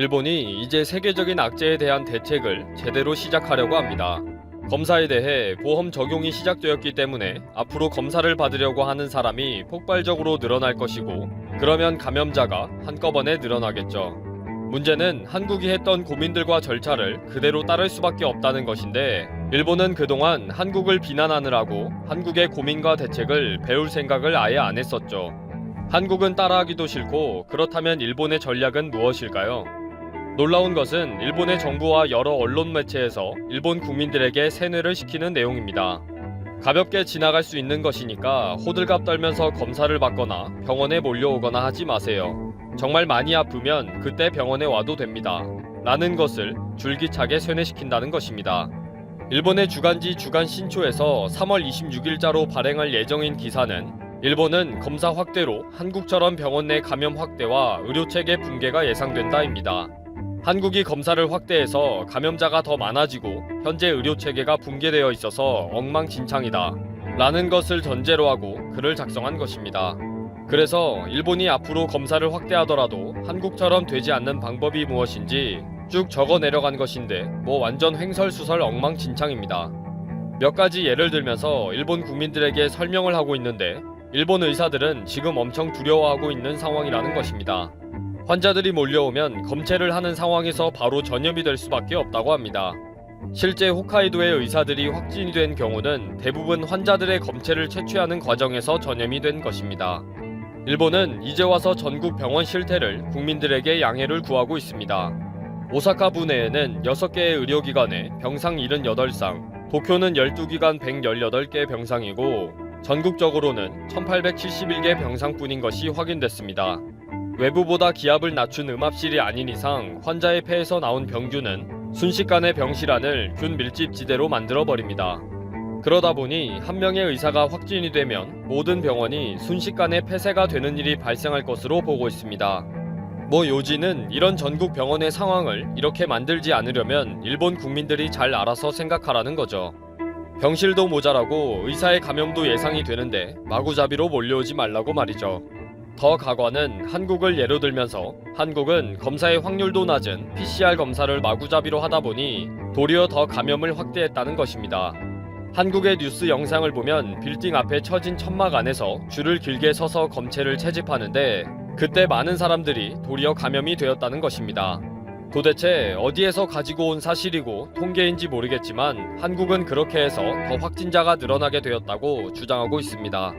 일본이 이제 세계적인 악재에 대한 대책을 제대로 시작하려고 합니다. 검사에 대해 보험 적용이 시작되었기 때문에 앞으로 검사를 받으려고 하는 사람이 폭발적으로 늘어날 것이고, 그러면 감염자가 한꺼번에 늘어나겠죠. 문제는 한국이 했던 고민들과 절차를 그대로 따를 수밖에 없다는 것인데, 일본은 그동안 한국을 비난하느라고 한국의 고민과 대책을 배울 생각을 아예 안 했었죠. 한국은 따라하기도 싫고, 그렇다면 일본의 전략은 무엇일까요? 놀라운 것은 일본의 정부와 여러 언론 매체에서 일본 국민들에게 세뇌를 시키는 내용입니다. 가볍게 지나갈 수 있는 것이니까 호들갑 떨면서 검사를 받거나 병원에 몰려오거나 하지 마세요. 정말 많이 아프면 그때 병원에 와도 됩니다. 라는 것을 줄기차게 세뇌시킨다는 것입니다. 일본의 주간지 주간 신초에서 3월 26일자로 발행할 예정인 기사는, 일본은 검사 확대로 한국처럼 병원 내 감염 확대와 의료체계 붕괴가 예상된다입니다. 한국이 검사를 확대해서 감염자가 더 많아지고 현재 의료체계가 붕괴되어 있어서 엉망진창이다 라는 것을 전제로 하고 글을 작성한 것입니다. 그래서 일본이 앞으로 검사를 확대하더라도 한국처럼 되지 않는 방법이 무엇인지 쭉 적어 내려간 것인데, 뭐 완전 횡설수설 엉망진창입니다. 몇 가지 예를 들면서 일본 국민들에게 설명을 하고 있는데, 일본 의사들은 지금 엄청 두려워하고 있는 상황이라는 것입니다. 환자들이 몰려오면 검체를 하는 상황에서 바로 전염이 될 수밖에 없다고 합니다. 실제 홋카이도의 의사들이 확진이 된 경우는 대부분 환자들의 검체를 채취하는 과정에서 전염이 된 것입니다. 일본은 이제 와서 전국 병원 실태를 국민들에게 양해를 구하고 있습니다. 오사카 부내에는 6개의 의료기관에 병상 78상, 도쿄는 12기관 118개 병상이고, 전국적으로는 1871개 병상뿐인 것이 확인됐습니다. 외부보다 기압을 낮춘 음압실이 아닌 이상 환자의 폐에서 나온 병균은 순식간에 병실안을 균 밀집지대로 만들어버립니다. 그러다 보니 한 명의 의사가 확진이 되면 모든 병원이 순식간에 폐쇄가 되는 일이 발생할 것으로 보고 있습니다. 요지는 이런 전국 병원의 상황을 이렇게 만들지 않으려면 일본 국민들이 잘 알아서 생각하라는 거죠. 병실도 모자라고 의사의 감염도 예상이 되는데 마구잡이로 몰려오지 말라고 말이죠. 더 가관은 한국을 예로 들면서, 한국은 검사의 확률도 낮은 PCR 검사를 마구잡이로 하다 보니 도리어 더 감염을 확대했다는 것입니다. 한국의 뉴스 영상을 보면 빌딩 앞에 처진 천막 안에서 줄을 길게 서서 검체를 채집하는데, 그때 많은 사람들이 도리어 감염이 되었다는 것입니다. 도대체 어디에서 가지고 온 사실이고 통계인지 모르겠지만 한국은 그렇게 해서 더 확진자가 늘어나게 되었다고 주장하고 있습니다.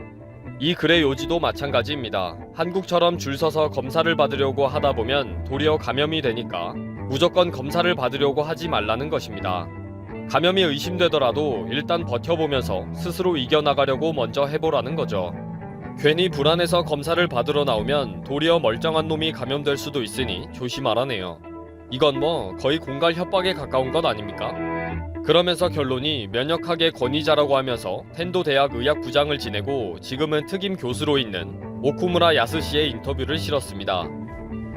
이 글의 요지도 마찬가지입니다. 한국처럼 줄 서서 검사를 받으려고 하다 보면 도리어 감염이 되니까 무조건 검사를 받으려고 하지 말라는 것입니다. 감염이 의심되더라도 일단 버텨보면서 스스로 이겨나가려고 먼저 해보라는 거죠. 괜히 불안해서 검사를 받으러 나오면 도리어 멀쩡한 놈이 감염될 수도 있으니 조심하라네요. 이건 거의 공갈 협박에 가까운 것 아닙니까? 그러면서 결론이 면역학의 권위자라고 하면서 텐도 대학 의학부장을 지내고 지금은 특임 교수로 있는 오쿠무라 야스시의 인터뷰를 실었습니다.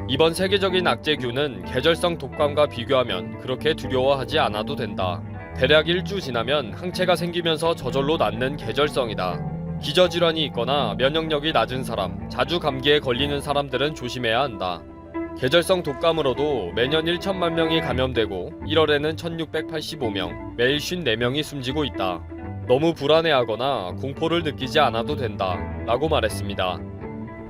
이번 세계적인 악재균은 계절성 독감과 비교하면 그렇게 두려워하지 않아도 된다. 대략 1주 지나면 항체가 생기면서 저절로 낫는 계절성이다. 기저질환이 있거나 면역력이 낮은 사람, 자주 감기에 걸리는 사람들은 조심해야 한다. 계절성 독감으로도 매년 1천만 명이 감염되고 1월에는 1685명, 매일 54명이 숨지고 있다. 너무 불안해하거나 공포를 느끼지 않아도 된다. 라고 말했습니다.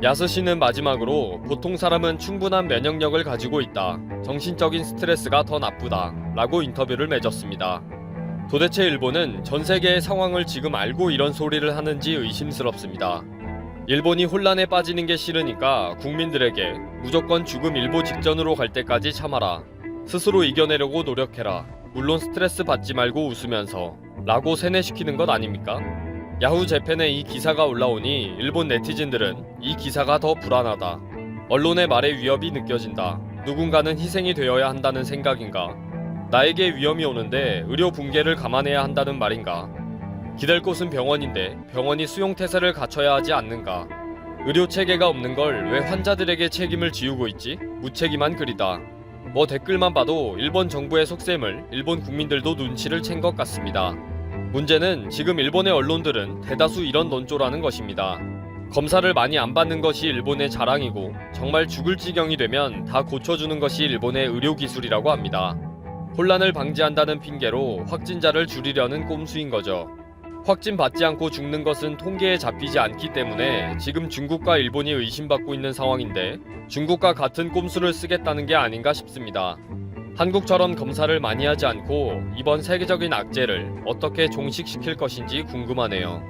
야스시는 마지막으로 보통 사람은 충분한 면역력을 가지고 있다. 정신적인 스트레스가 더 나쁘다. 라고 인터뷰를 맺었습니다. 도대체 일본은 전 세계의 상황을 지금 알고 이런 소리를 하는지 의심스럽습니다. 일본이 혼란에 빠지는 게 싫으니까 국민들에게 무조건 죽음 일보 직전으로 갈 때까지 참아라. 스스로 이겨내려고 노력해라. 물론 스트레스 받지 말고 웃으면서. 라고 세뇌시키는 것 아닙니까? 야후 재팬에 이 기사가 올라오니 일본 네티즌들은 이 기사가 더 불안하다. 언론의 말에 위협이 느껴진다. 누군가는 희생이 되어야 한다는 생각인가? 나에게 위험이 오는데 의료 붕괴를 감안해야 한다는 말인가? 기댈 곳은 병원인데 병원이 수용태세를 갖춰야 하지 않는가? 의료체계가 없는 걸 왜 환자들에게 책임을 지우고 있지? 무책임한 글이다. 댓글만 봐도 일본 정부의 속셈을 일본 국민들도 눈치를 챈 것 같습니다. 문제는 지금 일본의 언론들은 대다수 이런 논조라는 것입니다. 검사를 많이 안 받는 것이 일본의 자랑이고 정말 죽을 지경이 되면 다 고쳐주는 것이 일본의 의료기술이라고 합니다. 혼란을 방지한다는 핑계로 확진자를 줄이려는 꼼수인 거죠. 확진받지 않고 죽는 것은 통계에 잡히지 않기 때문에 지금 중국과 일본이 의심받고 있는 상황인데 중국과 같은 꼼수를 쓰겠다는 게 아닌가 싶습니다. 한국처럼 검사를 많이 하지 않고 이번 세계적인 악재를 어떻게 종식시킬 것인지 궁금하네요.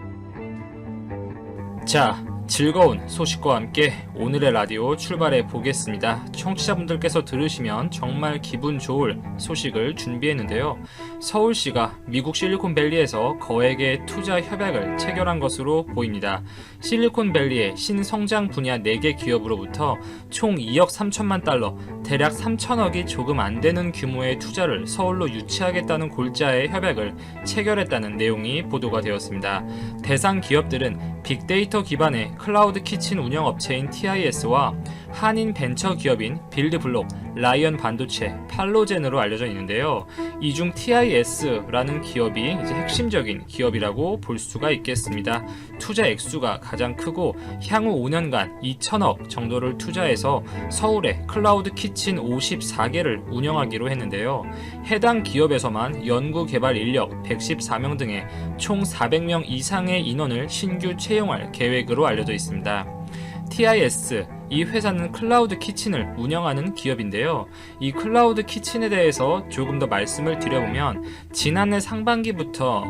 자, 즐거운 소식과 함께 오늘의 라디오 출발해 보겠습니다. 청취자분들께서 들으시면 정말 기분 좋을 소식을 준비했는데요. 서울시가 미국 실리콘밸리에서 거액의 투자 협약을 체결한 것으로 보입니다. 실리콘밸리의 신성장 분야 4개 기업으로부터 총 2억 3천만 달러, 대략 3천억이 조금 안 되는 규모의 투자를 서울로 유치하겠다는 골자의 협약을 체결했다는 내용이 보도가 되었습니다. 대상 기업들은 빅데이터 기반의 클라우드 키친 운영 업체인 TIS와 한인 벤처 기업인 빌드블록, 라이언 반도체, 팔로젠으로 알려져 있는데요. 이 중 TIS라는 기업이 이제 핵심적인 기업이라고 볼 수가 있겠습니다. 투자 액수가 가장 크고 향후 5년간 2천억 정도를 투자해서 서울에 클라우드 키친 54개를 운영하기로 했는데요. 해당 기업에서만 연구 개발 인력 114명 등의 총 400명 이상의 인원을 신규 채용할 계획으로 알려져 있습니다. TIS, 이 회사는 클라우드 키친을 운영하는 기업인데요. 이 클라우드 키친에 대해서 조금 더 말씀을 드려보면 지난해 상반기부터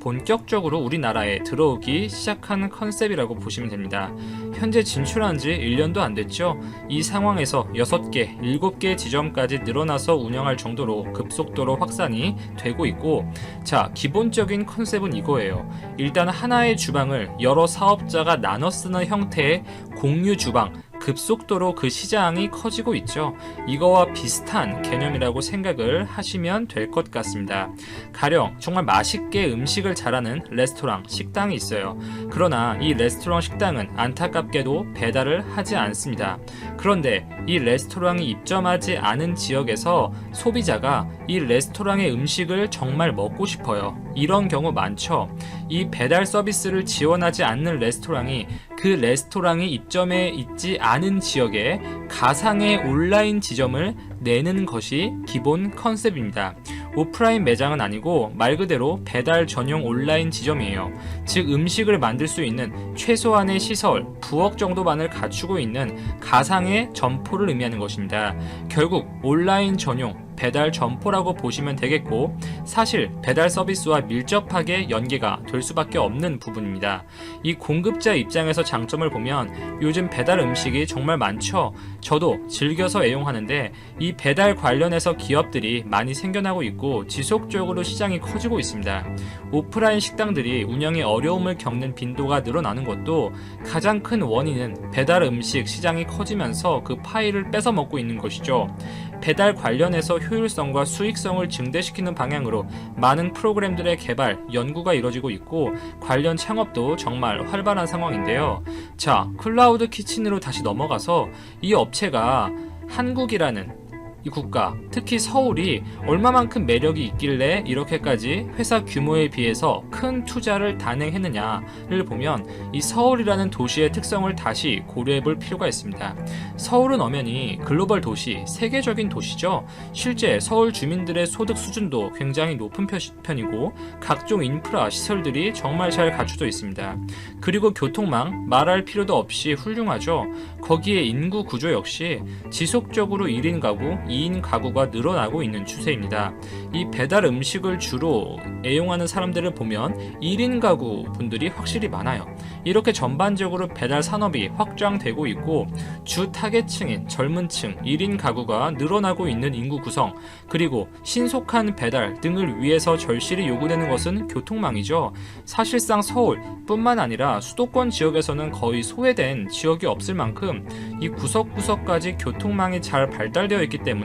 본격적으로 우리나라에 들어오기 시작하는 컨셉이라고 보시면 됩니다. 현재 진출한 지 1년도 안 됐죠. 이 상황에서 6개, 7개 지점까지 늘어나서 운영할 정도로 급속도로 확산이 되고 있고, 자, 기본적인 컨셉은 이거예요. 일단 하나의 주방을 여러 사업자가 나눠 쓰는 형태의 공유 주방, 급속도로 그 시장이 커지고 있죠. 이거와 비슷한 개념이라고 생각을 하시면 될 것 같습니다. 가령 정말 맛있게 음식을 잘하는 레스토랑, 식당이 있어요. 그러나 이 레스토랑 식당은 안타깝게도 배달을 하지 않습니다. 그런데 이 레스토랑이 입점하지 않은 지역에서 소비자가 이 레스토랑의 음식을 정말 먹고 싶어요. 이런 경우 많죠. 이 배달 서비스를 지원하지 않는 레스토랑이 그 레스토랑이 입점해 있지 않은 지역에 가상의 온라인 지점을 내는 것이 기본 컨셉입니다. 오프라인 매장은 아니고 말 그대로 배달 전용 온라인 지점이에요. 즉 음식을 만들 수 있는 최소한의 시설, 부엌 정도만을 갖추고 있는 가상의 점포를 의미하는 것입니다. 결국 온라인 전용 배달 점포라고 보시면 되겠고, 사실 배달 서비스와 밀접하게 연계가 될 수밖에 없는 부분입니다. 이 공급자 입장에서 장점을 보면 요즘 배달 음식이 정말 많죠. 저도 즐겨서 애용하는데 이 배달 관련해서 기업들이 많이 생겨나고 있고 지속적으로 시장이 커지고 있습니다. 오프라인 식당들이 운영에 어려움을 겪는 빈도가 늘어나는 것도 가장 큰 원인은 배달 음식 시장이 커지면서 그 파일을 뺏어 먹고 있는 것이죠. 배달 관련해서 효율성과 수익성을 증대시키는 방향으로 많은 프로그램들의 개발, 연구가 이루어지고 있고 관련 창업도 정말 활발한 상황인데요. 자, 클라우드 키친으로 다시 넘어가서 이 업체가 한국이라는 이 국가, 특히 서울이 얼마만큼 매력이 있길래 이렇게까지 회사 규모에 비해서 큰 투자를 단행했느냐를 보면 이 서울이라는 도시의 특성을 다시 고려해 볼 필요가 있습니다. 서울은 엄연히 글로벌 도시, 세계적인 도시죠. 실제 서울 주민들의 소득 수준도 굉장히 높은 편이고 각종 인프라 시설들이 정말 잘 갖춰져 있습니다. 그리고 교통망 말할 필요도 없이 훌륭하죠. 거기에 인구 구조 역시 지속적으로 1인 가구, 2인 가구가 늘어나고 있는 추세입니다. 이 배달 음식을 주로 애용하는 사람들을 보면 1인 가구 분들이 확실히 많아요. 이렇게 전반적으로 배달 산업이 확장되고 있고 주 타겟층인 젊은 층, 1인 가구가 늘어나고 있는 인구 구성, 그리고 신속한 배달 등을 위해서 절실히 요구되는 것은 교통망이죠. 사실상 서울뿐만 아니라 수도권 지역에서는 거의 소외된 지역이 없을 만큼 이 구석구석까지 교통망이 잘 발달되어 있기 때문에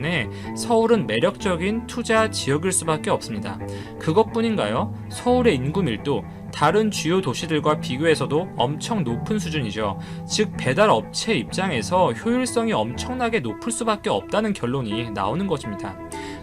서울은 매력적인 투자 지역일 수밖에 없습니다. 그것뿐인가요? 서울의 인구 밀도 다른 주요 도시들과 비교해서도 엄청 높은 수준이죠. 즉 배달 업체 입장에서 효율성이 엄청나게 높을 수밖에 없다는 결론이 나오는 것입니다.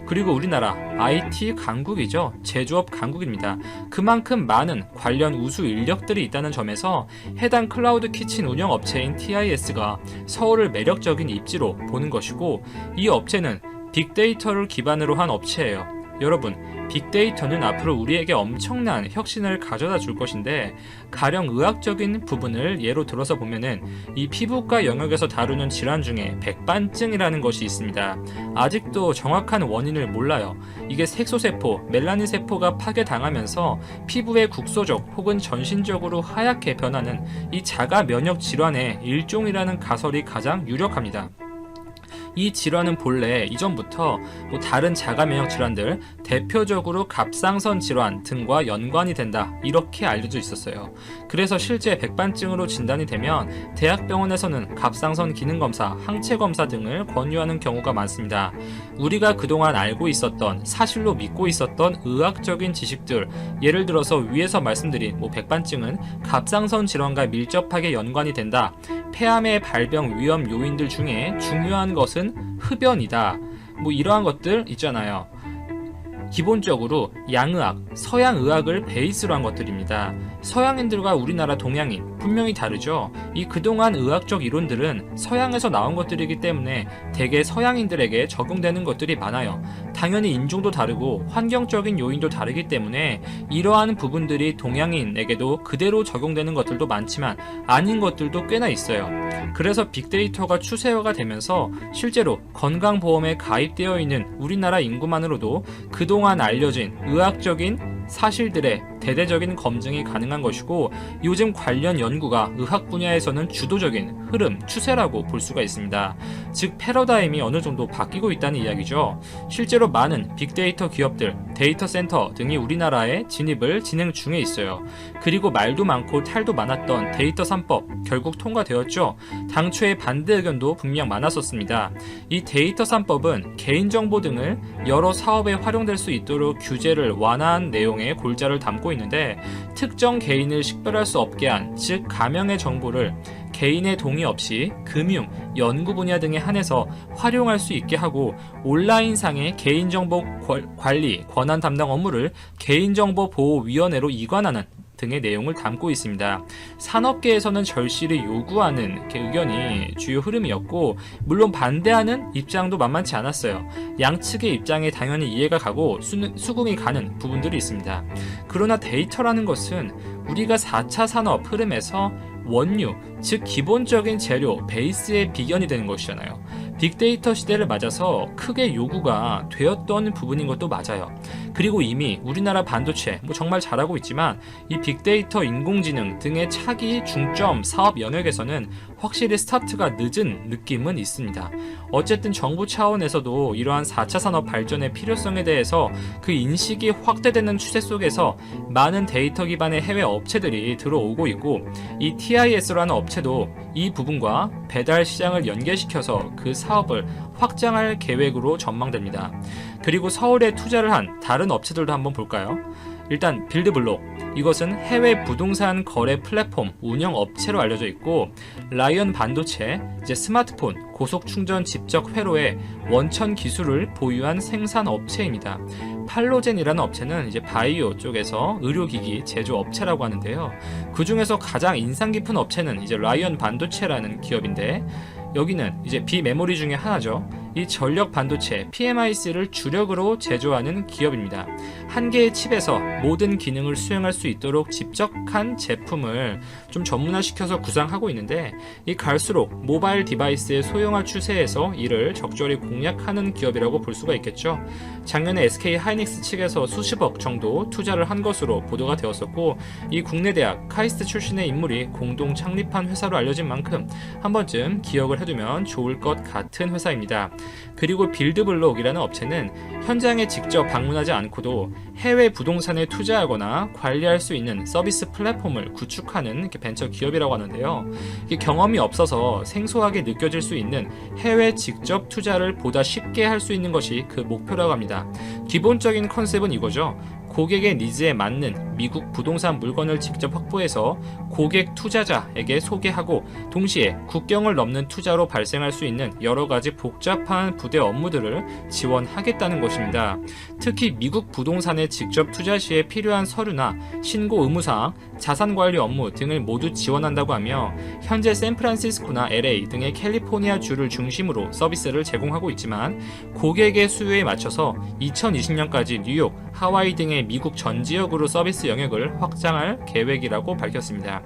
그리고 우리나라 IT 강국이죠. 제조업 강국입니다. 그만큼 많은 관련 우수 인력들이 있다는 점에서 해당 클라우드 키친 운영 업체인 TIS가 서울을 매력적인 입지로 보는 것이고, 이 업체는 빅데이터를 기반으로 한 업체예요. 여러분, 빅데이터는 앞으로 우리에게 엄청난 혁신을 가져다 줄 것인데, 가령 의학적인 부분을 예로 들어서 보면은 이 피부과 영역에서 다루는 질환 중에 백반증이라는 것이 있습니다. 아직도 정확한 원인을 몰라요. 이게 색소세포, 멜라닌 세포가 파괴당하면서 피부의 국소적 혹은 전신적으로 하얗게 변하는 이 자가 면역 질환의 일종이라는 가설이 가장 유력합니다. 이 질환은 본래 이전부터 다른 자가면역 질환들, 대표적으로 갑상선 질환 등과 연관이 된다, 이렇게 알려져 있었어요. 그래서 실제 백반증으로 진단이 되면 대학병원에서는 갑상선 기능검사, 항체검사 등을 권유하는 경우가 많습니다. 우리가 그동안 알고 있었던, 사실로 믿고 있었던 의학적인 지식들, 예를 들어서 위에서 말씀드린 백반증은 갑상선 질환과 밀접하게 연관이 된다, 폐암의 발병 위험 요인들 중에 중요한 것은 흡연이다, 이러한 것들 있잖아요. 기본적으로 양의학, 서양의학을 베이스로 한 것들입니다. 서양인들과 우리나라 동양인 분명히 다르죠. 이 그동안 의학적 이론들은 서양에서 나온 것들이기 때문에 대개 서양인들에게 적용되는 것들이 많아요. 당연히 인종도 다르고 환경적인 요인도 다르기 때문에 이러한 부분들이 동양인에게도 그대로 적용되는 것들도 많지만 아닌 것들도 꽤나 있어요. 그래서 빅데이터가 추세화가 되면서 실제로 건강보험에 가입되어 있는 우리나라 인구만으로도 그동안 알려진 의학적인 사실들의 대대적인 검증이 가능한 것이고, 요즘 관련 연구가 의학 분야에서는 주도적인 흐름, 추세라고 볼 수가 있습니다. 즉 패러다임이 어느 정도 바뀌고 있다는 이야기죠. 실제로 많은 빅데이터 기업들, 데이터 센터 등이 우리나라에 진입을 진행 중에 있어요. 그리고 말도 많고 탈도 많았던 데이터 3법 결국 통과되었죠. 당초에 반대 의견도 분명 많았었습니다. 이 데이터 3법은 개인정보 등을 여러 사업에 활용될 수 있도록 규제를 완화한 내용의 골자를 담고 있는데, 특정 개인을 식별할 수 없게 한, 즉 가명의 정보를 개인의 동의 없이 금융, 연구 분야 등에 한해서 활용할 수 있게 하고, 온라인상의 개인정보 관리, 권한 담당 업무를 개인정보보호위원회로 이관하는 등의 내용을 담고 있습니다. 산업계에서는 절실히 요구하는 의견이 주요 흐름이었고, 물론 반대하는 입장도 만만치 않았어요. 양측의 입장에 당연히 이해가 가고 수긍이 가는 부분들이 있습니다. 그러나 데이터라는 것은 우리가 4차 산업 흐름에서 원유, 즉 기본적인 재료, 베이스의 비견이 되는 것이잖아요. 빅데이터 시대를 맞아서 크게 요구가 되었던 부분인 것도 맞아요. 그리고 이미 우리나라 반도체 정말 잘하고 있지만 이 빅데이터, 인공지능 등의 차기 중점 사업 영역에서는 확실히 스타트가 늦은 느낌은 있습니다. 어쨌든 정부 차원에서도 이러한 4차 산업 발전의 필요성에 대해서 그 인식이 확대되는 추세 속에서 많은 데이터 기반의 해외 업체들이 들어오고 있고, 이 TIS라는 업체도 이 부분과 배달 시장을 연계시켜서 그 사업을 확장할 계획으로 전망됩니다. 그리고 서울에 투자를 한 다른 업체들도 한번 볼까요? 일단 빌드블록, 이것은 해외 부동산 거래 플랫폼 운영 업체로 알려져 있고, 라이언 반도체, 스마트폰 고속 충전 집적 회로의 원천 기술을 보유한 생산 업체입니다. 팔로젠이라는 업체는 바이오 쪽에서 의료기기 제조 업체라고 하는데요. 그 중에서 가장 인상 깊은 업체는 라이언 반도체라는 기업인데, 여기는 비메모리 중에 하나죠. 이 전력 반도체 PMIC를 주력으로 제조하는 기업입니다. 한 개의 칩에서 모든 기능을 수행할 수 있도록 집적한 제품을 좀 전문화시켜서 구상하고 있는데, 이 갈수록 모바일 디바이스의 소형화 추세에서 이를 적절히 공략하는 기업이라고 볼 수가 있겠죠. 작년에 SK 하이닉스 측에서 수십억 정도 투자를 한 것으로 보도가 되었었고, 이 국내 대학 카이스트 출신의 인물이 공동 창립한 회사로 알려진 만큼 한 번쯤 기억을 해두면 좋을 것 같은 회사입니다. 그리고 빌드블록이라는 업체는 현장에 직접 방문하지 않고도 해외 부동산에 투자하거나 관리할 수 있는 서비스 플랫폼을 구축하는 벤처 기업이라고 하는데요. 이게 경험이 없어서 생소하게 느껴질 수 있는 해외 직접 투자를 보다 쉽게 할 수 있는 것이 그 목표라고 합니다. 기본적인 컨셉은 이거죠. 고객의 니즈에 맞는 미국 부동산 물건을 직접 확보해서 고객 투자자에게 소개하고 동시에 국경을 넘는 투자로 발생할 수 있는 여러 가지 복잡한 부대 업무들을 지원하겠다는 것입니다. 특히 미국 부동산에 직접 투자 시에 필요한 서류나 신고 의무사항, 자산관리 업무 등을 모두 지원한다고 하며 현재 샌프란시스코나 LA 등의 캘리포니아 주를 중심으로 서비스를 제공하고 있지만 고객의 수요에 맞춰서 2020년까지 뉴욕, 하와이 등의 미국 전 지역으로 서비스 영역을 확장할 계획이라고 밝혔습니다.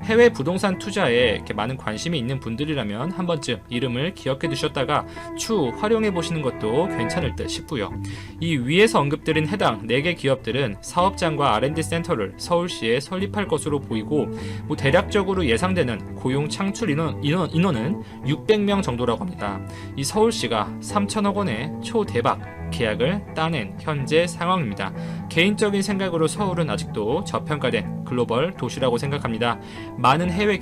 해외 부동산 투자에 이렇게 많은 관심이 있는 분들이라면 한 번쯤 이름을 기억해 두셨다가 추후 활용해 보시는 것도 괜찮을 듯 싶고요. 이 위에서 언급드린 해당 4개 기업들은 사업장과 R&D 센터를 서울시에 설립할 것으로 보이고 대략적으로 예상되는 고용 창출 인원은 600명 정도라고 합니다. 이 서울시가 3천억 원의 초대박 계약을 따낸 현재 상황입니다. 개인적인 생각으로 서울은 아직도 저평가된 글로벌 도시라고 생각합니다. 많은 해외